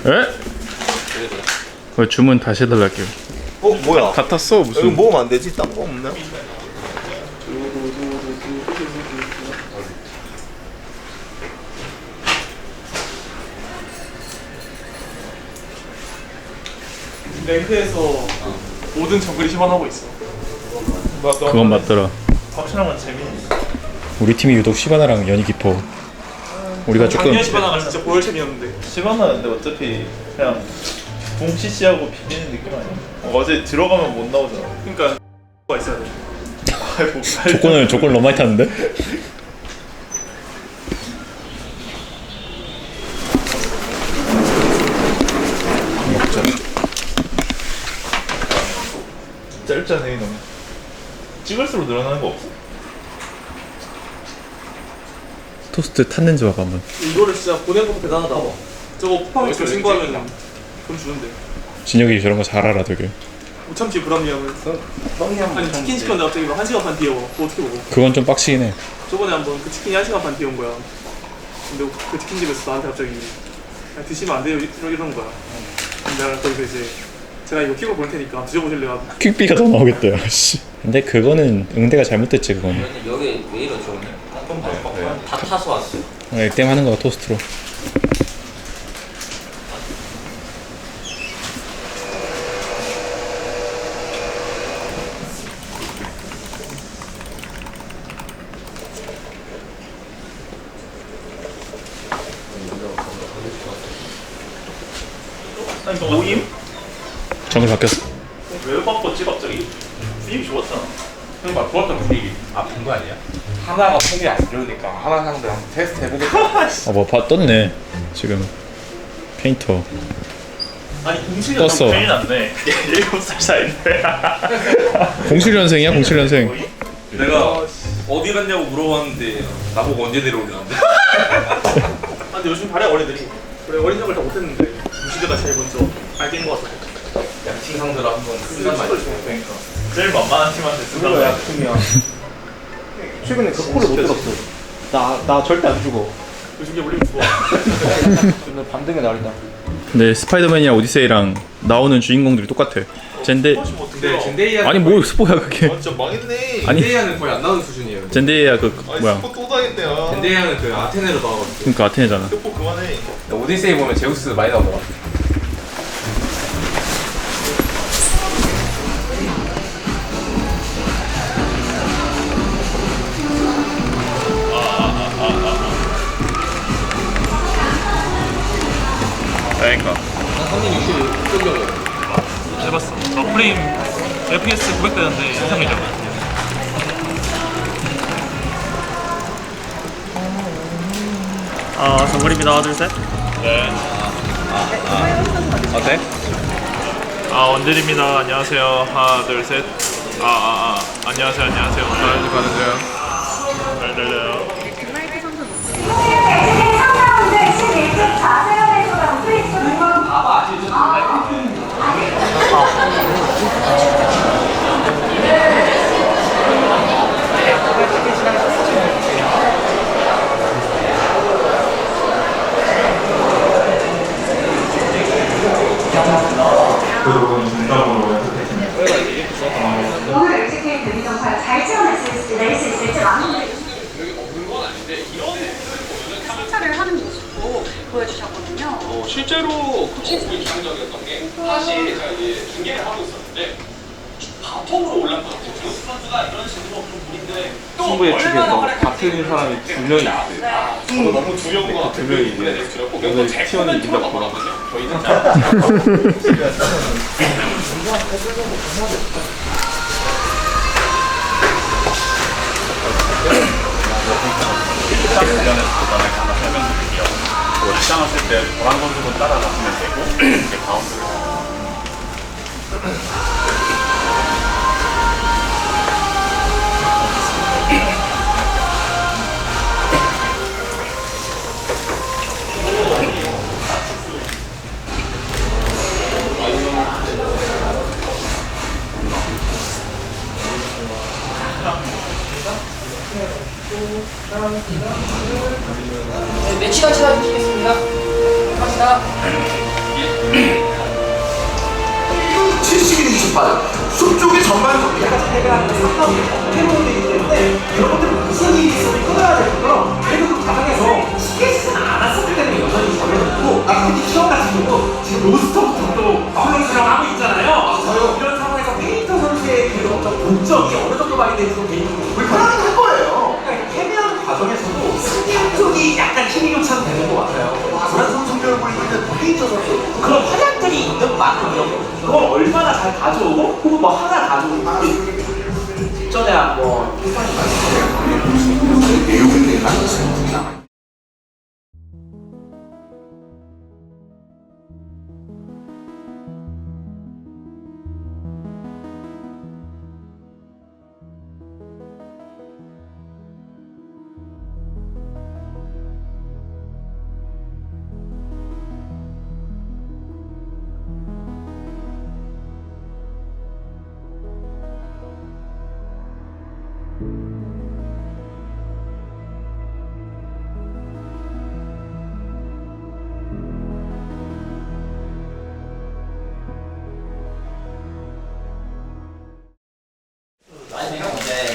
에? 주문 다시 해달랄게요. 뭐야? 같았어 무슨? 여기 먹으면 안 되지? 딴 거 없나? 랭크에서 모든 정글이 시반하고 있어. 그건 맞더라. 박신하면 재밌네. 우리 팀이 유독 시바나랑 연이 깊어. 우리가 조금 작년 시바나가 진짜 보열챔이었는데. 시바나 근데 어차피 그냥 공 CC하고 비비는 느낌 아니야? 어제 들어가면 못 나오잖아. 그러니까 가 있어야 돼. 아이고. 조건을 너무 많이 탔는데? 먹자. 짧잖아 너무. 찍을수록 늘어나는 거 없어? 토스트 탔는지 봐봐 한번. 이거를 진짜 보낸 것도 대단하다. 저거 쿠팡에서 신고하면 돈 주는데. 진혁이 저런 거 잘 알아 되게. 못 참지 불합리함을. 아니 치킨 시켰는데 갑자기 막 1시간 반 뒤에 와. 그거 어떻게 먹어? 그건 좀 빡치긴 해. 저번에 한번 그 치킨이 1시간 반 뒤에 온 거야. 근데 그 치킨집에서 나한테 갑자기 야, 드시면 안 돼요 이러는 거야. 근데 내가 거기서 이제 제가 이거 킥을 볼 테니까 드셔보실래요? 퀵비가 더 나오겠다. 야, 씨. 근데 그거는 응대가 잘못됐지 그거는. 여기 왜 이러죠 오늘? 다 타서 왔어요. 땡 하는 거야 토스트로. 아니 모임? 정글 바뀌었어. 왜 바꿨지 갑자기? 분위기 좋았잖아. 형 막 좋았던 분위기. 아픈 거 아니야? 하나가 폼이 안 좋으니까 하나 상대 한번 테스트 해보겠다. 뭐 떴네 지금. 페인터. 아니 공실이 떴어. 좀 괜히 났네. 7살 차인데. 07년생이야 07년생. 내가 어디 갔냐고 물어봤는데 나보고 언제 내려오려는데? 아 근데 요즘 발에 어린들이 그래 어린 적을 다 못했는데 무시대가 제일 먼저 알게인 것 같아. 양팀 상대로 한번 그래서 쓴단 축구를 말이야. 좋아해. 제일 만만한 팀한테 쓴단 말이야. 약품이야. 최근에 그 코를 못 들었어. 나 절대 안 죽어. 요즘 게 물리면 좋아. 오늘 반등의 날이다. 근데 스파이더맨이랑 오디세이랑 나오는 주인공들이 똑같아. 젠데 근데 젠데이아 아니 뭐 스포야 그게. 진짜 망했네. 아니 젠데이아는 거의 안 나오는 수준이에요. 젠데이야 그 뭐야. 스포 또 당했네요. 젠데이아는 그 아테네로 나와가지고. 그러니까 아테네잖아. 스포 그만해. 오디세이 보면 제우스 많이 나오더라. 그러니까. 해봤어. 저 프레임 FPS 900대인데 인상이죠. 아 정글입니다. 하나 둘 셋. 네. 어때? 아 원딜입니다. 안녕하세요. 하나 둘 셋. 안녕하세요. 안녕하세요. 잘 들려요. 오늘 엑스케이트 정말 잘 낼 수 있을지 많은 성찰을 하는 모습도 보여주셨거든요. 실제로 코칭 인상적이었던 게 사실 제가 이제 중계를 하고 있었는데 바텀으로 올라갔거든요. 조스 선수가 이런 식으로 좀 무리인데 승부 예측에서 같은 사람이 2명이 있어요. 승부 너무 두려운 것 같아요. 두 명이 이제 두렵고 오늘 제 T1이 코멘트로 이긴다고 넘어가거든요. 저희는 시장 왔을 때 보란 선수분 따라가시면 되고 이렇게 바운드를. 네, 매치가 찾아주시겠습니다. 감사합니다. 70일 28일 숙쪽의 전반적으로 약간 해결하는 상담이 해보이기 때문에 여러분들은 무슨 일이 있어도 끊어야 되고요. 그래도 그 과정에서 시키지는 않았었기 때문에 여전히 저렴했고 특히 시험 같은 경우 지금 로스터부터 또 플레이스랑 하고 있잖아요. 이런 상황에서 페인터 선수의 그 어떤 본점이 어느 정도 많이 되는지 개인적으로 불편하긴 할 거예요. 그러니까 패배하는 과정에서도 승리 쪽이 약간 힘이 교차는 되는 것 같아요. 그런 선수를 보이고 있는 페인터 선수 그런 화장들이 있는 만큼이요. 그걸 얼마나 잘 가져오고 혹은 뭐 하나 가져오고 전에 뭐 일반이 말씀드린 내용에 대한 말씀입니다.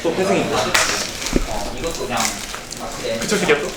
또 패승인데. 이것도 그냥 그쵸 또?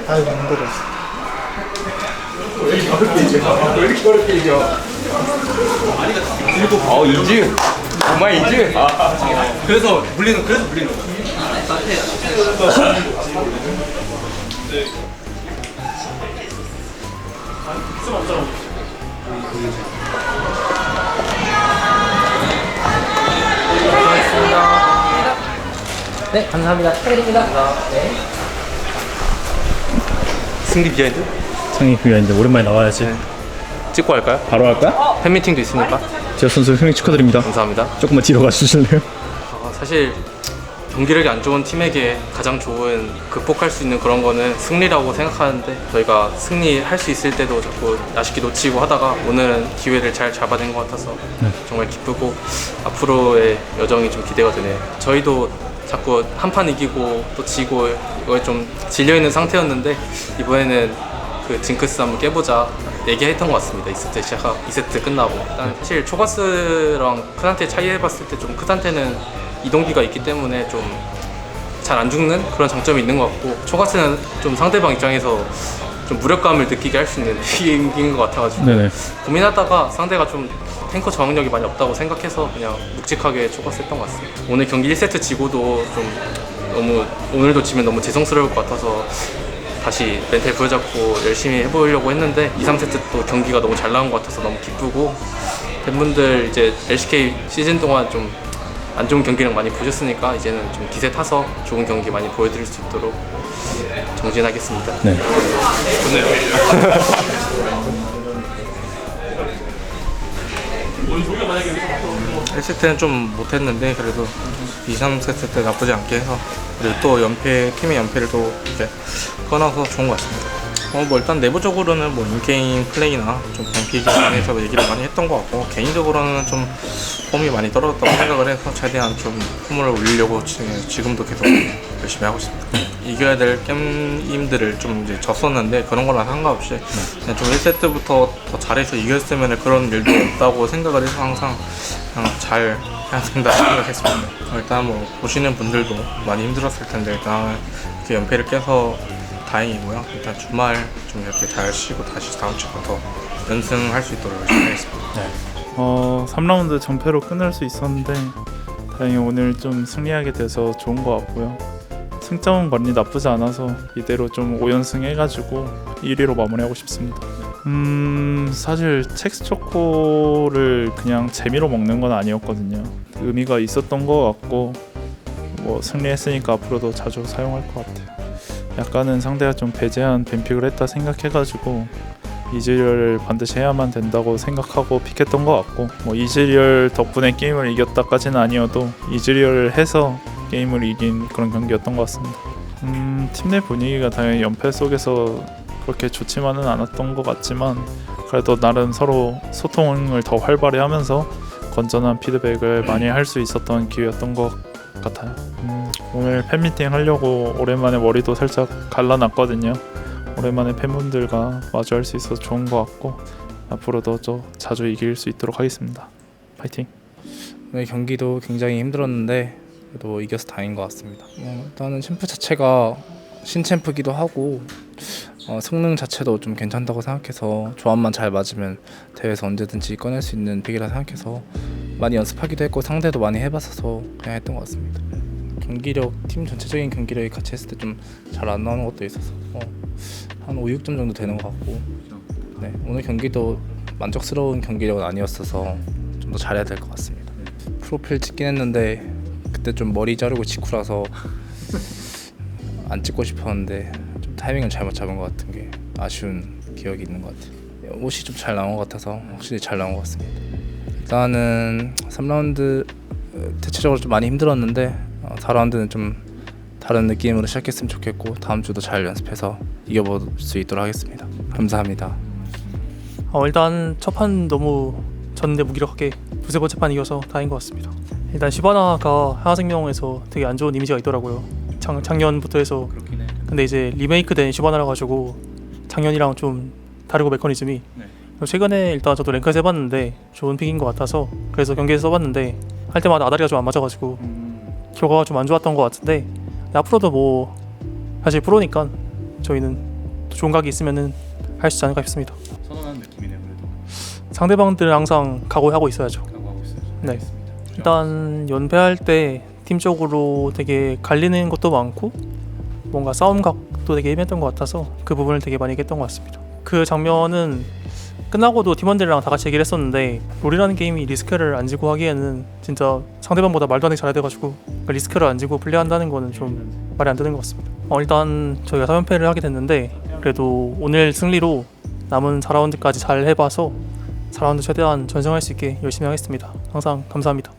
아이고 힘들어. 왜 이렇게 어렵게 이겨? 이즈 정말 이즈. 그래서 물리는 거야. 네, 감사합니다. 축하드립니다. 네. 승리 비하인드? 상위 비하인드 오랜만에 나와야지. 찍고 할까요? 바로 할까요? 팬미팅도 있으니까. 제어 선수 승리 축하드립니다. 감사합니다. 조금만 뒤로 가주실래요? 사실 경기력이 안 좋은 팀에게 가장 좋은 극복할 수 있는 그런 거는 승리라고 생각하는데 저희가 승리할 수 있을 때도 자꾸 아쉽게 놓치고 하다가 오늘은 기회를 잘 잡아낸 것 같아서 정말 기쁘고 앞으로의 여정이 좀 기대가 되네요. 저희도 자꾸 한 판 이기고 또 지고 이거에 좀 질려있는 상태였는데 이번에는 그 징크스 한번 깨보자 얘기했던 것 같습니다. 2세트 시작하고 2세트 끝나고 일단 사실 초가스랑 크단테 차이 해봤을 때 좀 크단테는 이동기가 있기 때문에 좀 잘 안 죽는 그런 장점이 있는 것 같고 초가스는 좀 상대방 입장에서 좀 무력감을 느끼게 할 수 있는 픽인 것 같아가지고 네네. 고민하다가 상대가 좀 탱커 저항력이 많이 없다고 생각해서 그냥 묵직하게 초가스 했던 것 같습니다. 오늘 경기 1세트 지고도 좀 너무 오늘도 지면 너무 죄송스러울 것 같아서 다시 멘탈 부여잡고 열심히 해보려고 했는데 2, 3세트 또 경기가 너무 잘 나온 것 같아서 너무 기쁘고 팬분들 이제 LCK 시즌 동안 좀 안 좋은 경기력 많이 보셨으니까 이제는 좀 기세 타서 좋은 경기 많이 보여드릴 수 있도록 정진하겠습니다. 네. 좋네요. 1세트는 좀 못했는데 그래도 2, 3세트 때 나쁘지 않게 해서 그리고 또 연패, 팀의 연패를 또 이렇게 끊어서 좋은 것 같습니다. 뭐 일단 내부적으로는 뭐 인게임 플레이나 좀 뱅피에 대해서 얘기를 많이 했던 것 같고 개인적으로는 좀 폼이 많이 떨어졌다고 생각을 해서 최대한 좀 폼을 올리려고 지금도 계속 열심히 하고 있습니다. 이겨야 될 게임들을 좀 이제 졌었는데 그런 거랑 상관없이 그냥 좀 1세트부터 더 잘해서 이겼으면 그런 일도 없다고 생각을 해서 항상 그냥 잘 해야 된다 생각했습니다. 일단 뭐 보시는 분들도 많이 힘들었을 텐데 일단 이렇게 연패를 깨서 다행이고요. 일단 주말 좀 이렇게 잘 쉬고 다시 다음 주부터 연승할 수 있도록 열심히 하겠습니다. 네. 3라운드 전패로 끝낼 수 있었는데 다행히 오늘 좀 승리하게 돼서 좋은 것 같고요. 승점 관리 나쁘지 않아서 이대로 좀 5연승 해가지고 1위로 마무리하고 싶습니다. 사실 첵스 초코를 그냥 재미로 먹는 건 아니었거든요. 의미가 있었던 것 같고 뭐 승리했으니까 앞으로도 자주 사용할 것 같아요. 약간은 상대가 좀 배제한 뱀픽을 했다 생각해가지고 이즈리얼을 반드시 해야만 된다고 생각하고 픽했던 것 같고, 뭐 이즈리얼 덕분에 게임을 이겼다까지는 아니어도 이즈리얼을 해서 게임을 이긴 그런 경기였던 것 같습니다. 팀 내 분위기가 당연히 연패 속에서 그렇게 좋지만은 않았던 것 같지만 그래도 나름 서로 소통을 더 활발히 하면서 건전한 피드백을 많이 할 수 있었던 기회였던 것 같아요. 오늘 팬미팅 하려고 오랜만에 머리도 살짝 갈라놨거든요. 오랜만에 팬분들과 마주할 수 있어서 좋은 것 같고 앞으로도 좀 자주 이길 수 있도록 하겠습니다. 파이팅! 오늘 경기도 굉장히 힘들었는데 그래도 이겨서 다행인 것 같습니다. 일단은 챔프 자체가 신챔프기도 하고 성능 자체도 좀 괜찮다고 생각해서 조합만 잘 맞으면 대회에서 언제든지 꺼낼 수 있는 픽이라 생각해서 많이 연습하기도 했고 상대도 많이 해봤어서 그냥 했던 것 같습니다. 경기력, 팀 전체적인 경기력이 같이 했을 때 좀 잘 안 나오는 것도 있어서 한 5, 6점 정도 되는 것 같고, 네, 오늘 경기도 만족스러운 경기력은 아니었어서 좀 더 잘해야 될 것 같습니다. 프로필 찍긴 했는데 그때 좀 머리 자르고 직후라서 안 찍고 싶었는데 좀 타이밍을 잘못 잡은 것 같은 게 아쉬운 기억이 있는 것 같아요. 옷이 좀 잘 나온 것 같아서 확실히 잘 나온 것 같습니다. 일단은 3라운드 대체적으로 좀 많이 힘들었는데 4라운드는 좀 다른 느낌으로 시작했으면 좋겠고 다음 주도 잘 연습해서 이겨볼 수 있도록 하겠습니다. 감사합니다. 일단 첫 판 너무 졌는데 무기력하게 두세 번째 판 이겨서 다행인 것 같습니다. 일단 시바나가 하나생명에서 되게 안 좋은 이미지가 있더라고요. 작년부터 해서. 근데 이제 리메이크된 시바나라 가지고 작년이랑 좀 다르고 메커니즘이 최근에 일단 저도 랭크에서 해봤는데 좋은 픽인 것 같아서 그래서 경기에서 써봤는데 할 때마다 아다리가 좀 안 맞아가지고 결과가 좀 안 좋았던 것 같은데 앞으로도 뭐 사실 프로니까 저희는 좋은 각이 있으면은 할 수 있지 않을까 싶습니다. 선언하는 느낌이네요. 그래도 상대방들은 항상 각오하고 있어야죠. 각오하고 있어요. 네. 일단 연패할 때 팀적으로 되게 갈리는 것도 많고 뭔가 싸움 각도 되게 애매했던 것 같아서 그 부분을 되게 많이 얘기했던 것 같습니다. 그 장면은 끝나고도 팀원들이랑 다 같이 얘기를 했었는데 롤이라는 게임이 리스크를 안 지고 하기에는 진짜 상대방보다 말도 안 되게 잘해야 돼가지고 리스크를 안 지고 플레이한다는 거는 좀 말이 안 되는 것 같습니다. 일단 저희가 3연패를 하게 됐는데 그래도 오늘 승리로 남은 4라운드까지 잘 해봐서 4라운드 최대한 전승할 수 있게 열심히 하겠습니다. 항상 감사합니다.